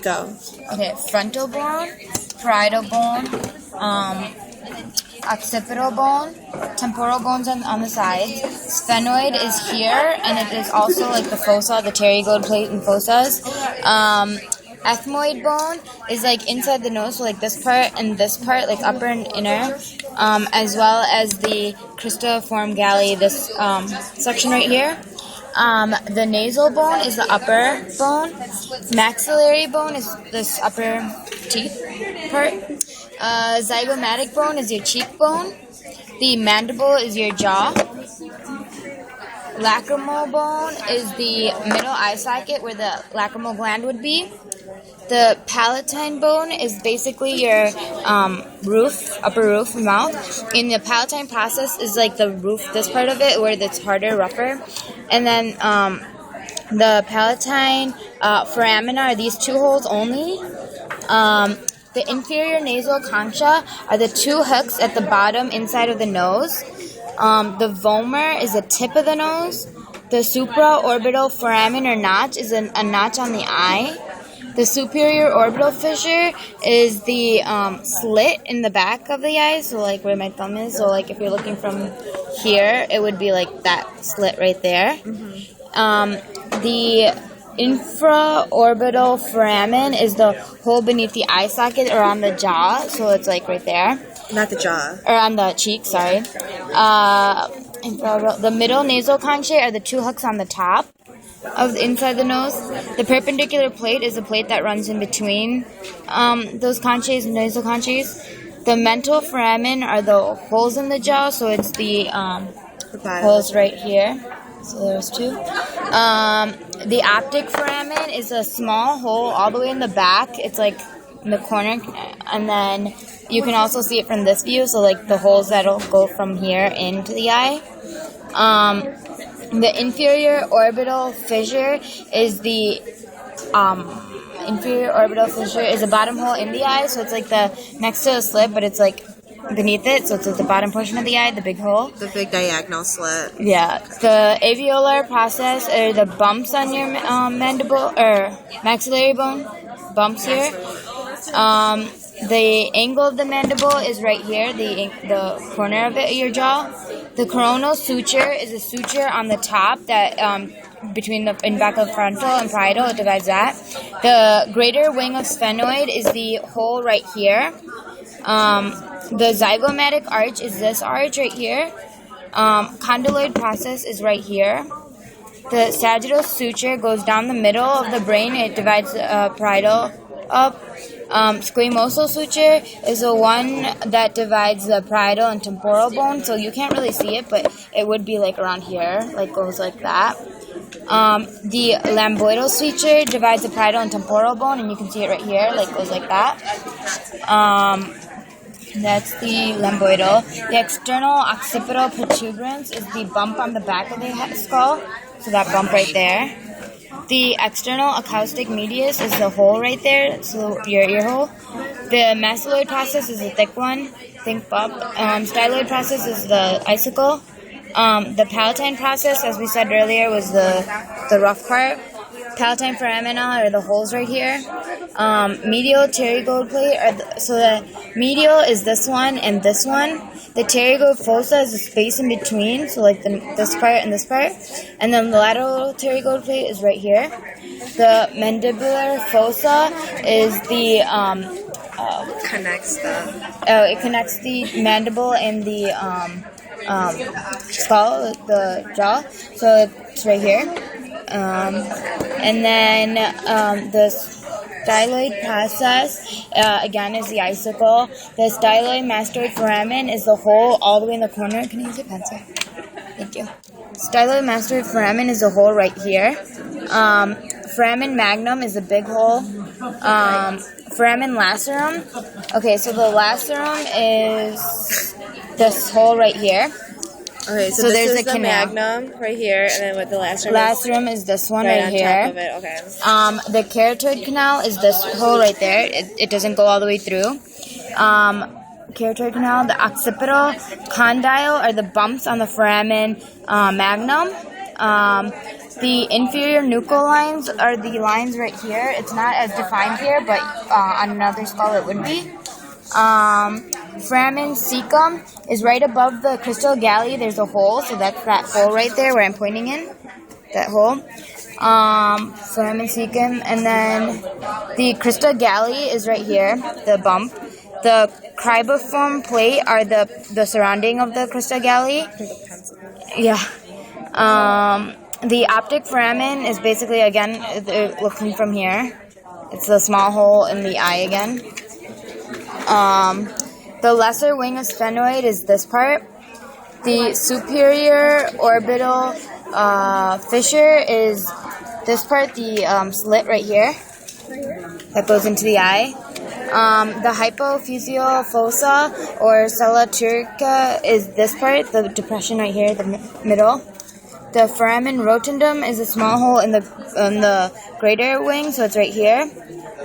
Go. Okay, frontal bone, parietal bone, occipital bone, temporal bones on the sides. Sphenoid is here, and it is also like the fossa, the pterygoid plate and fossas. Ethmoid bone is like inside the nose, so like this part and this part, like upper and inner, as well as the cristaform galli, this section right here. The nasal bone is the upper bone. Maxillary bone is this upper teeth part. Zygomatic bone is your cheekbone. The mandible is your jaw. Lacrimal bone is the middle eye socket where the lacrimal gland would be. The palatine bone is basically your roof, upper roof, mouth. And the palatine process is like the roof, this part of it, where it's harder, rougher. And then the palatine foramina are these two holes only. The inferior nasal concha are the two hooks at the bottom inside of the nose. The vomer is the tip of the nose. The supraorbital foramen or notch is a notch on the eye. The superior orbital fissure is the slit in the back of the eye, so like where my thumb is. So like if you're looking from here, it would be like that slit right there. The infraorbital foramen is the hole beneath the eye socket or on the jaw, so it's like right there. Not the jaw. Or on the cheek, sorry. The middle nasal conchae are the two hooks on the top of inside the nose. The perpendicular plate is the plate that runs in between those conchaes, nasal conchaes. The mental foramen are the holes in the jaw, so it's the holes right here. So there's two. The optic foramen is a small hole all the way in the back. It's like in the corner, and then you can also see it from this view, so like the holes that'll go from here into the eye. The inferior orbital fissure is the bottom hole in the eye, so it's like the next to the slit, but it's like beneath it, so it's at the bottom portion of the eye, the big hole. The big diagonal slit. Yeah. The alveolar process are the bumps on your mandible or maxillary bone, bumps here. The angle of the mandible is right here, the corner of it, your jaw. The coronal suture is a suture on the top that between the in back of frontal and parietal, it divides that. The greater wing of sphenoid is the hole right here. The zygomatic arch is this arch right here. Condyloid process is right here. The sagittal suture goes down the middle of the brain. It divides parietal up. Squamosal suture is the one that divides the parietal and temporal bone, so you can't really see it, but it would be like around here, like goes like that. The lambdoidal suture divides the parietal and temporal bone, and you can see it right here, like goes like that. That's the lambdoidal. The external occipital protuberance is the bump on the back of the skull, so that bump right there. The external acoustic medius is the hole right there, so your ear hole. The mastoid process is the thick one, think bump. Styloid process is the icicle. The palatine process, as we said earlier, was the rough part. Palatine foramina are the holes right here. Medial pterygoid plate so the medial is this one and this one. The pterygoid fossa is the space in between, so like this part and this part. And then the lateral pterygoid plate is right here. The mandibular fossa is the it connects the mandible and the skull, the jaw. So it's right here. And then the styloid process, again, is the icicle. The styloid mastoid foramen is the hole all the way in the corner. Can I use a pencil? Thank you. Styloid mastoid foramen is the hole right here. Foramen magnum is the big hole. Foramen lacerum. Okay, so the lacerum is this hole right here. Okay, so there's is the the canal. magnum right here, and then with the lacerum. Lacerum is this one right on here. top of it. Okay. The carotid canal is this hole right there. It doesn't go all the way through. Carotid canal. The occipital condyle are the bumps on the foramen magnum. The inferior nuchal lines are the lines right here. It's not as defined here, but on another skull it would be. Foramen cecum is right above the crystal galli. There's a hole, so that's that hole right there where I'm pointing in. That hole. Foramen cecum, and then the crystal galli is right here, the bump. The cribriform plate are the surrounding of the crystal galli. Yeah. The optic foramen is basically, again, looking from here. It's the small hole in the eye again. The lesser wing of sphenoid is this part. The superior orbital fissure is this part, the slit right here that goes into the eye. The hypophyseal fossa or sella turca is this part, the depression right here, the middle. The foramen rotundum is a small hole in the greater wing, so it's right here.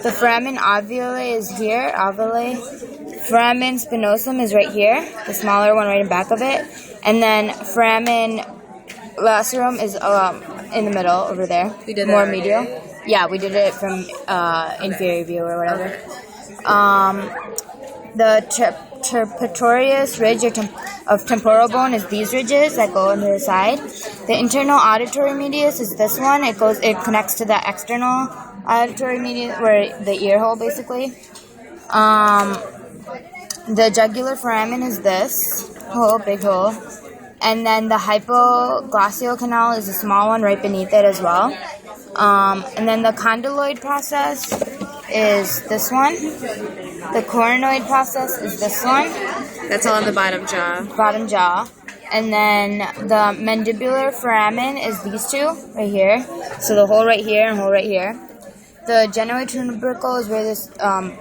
The foramen ovale is here, ovale. Foramen spinosum is right here, the smaller one right in back of it. And then foramen lacerum is in the middle over there. We did more medial. Yeah, we did it from inferior view or whatever. The terpitorius ridge of temporal bone is these ridges that go on the side. The internal auditory medius is this one. It connects to the external auditory medius, where the ear hole basically. The jugular foramen is this hole, big hole. And then the hypoglossal canal is a small one right beneath it as well. And then the condyloid process is this one. The coronoid process is this one. That's all on the bottom jaw. Bottom jaw. And then the mandibular foramen is these two right here. So the hole right here and hole right here. The genoid tubercle is where this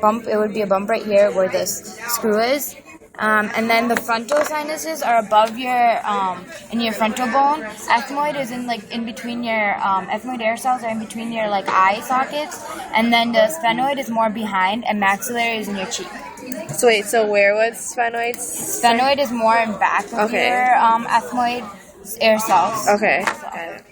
bump, it would be a bump right here where this screw is. And then the frontal sinuses are above your, in your frontal bone. Ethmoid is in between your, ethmoid air cells are in between your, eye sockets. And then the sphenoid is more behind, and maxillary is in your cheek. So wait, so where was sphenoid? Sphenoid is more in back of your, ethmoid air cells. Okay, got it.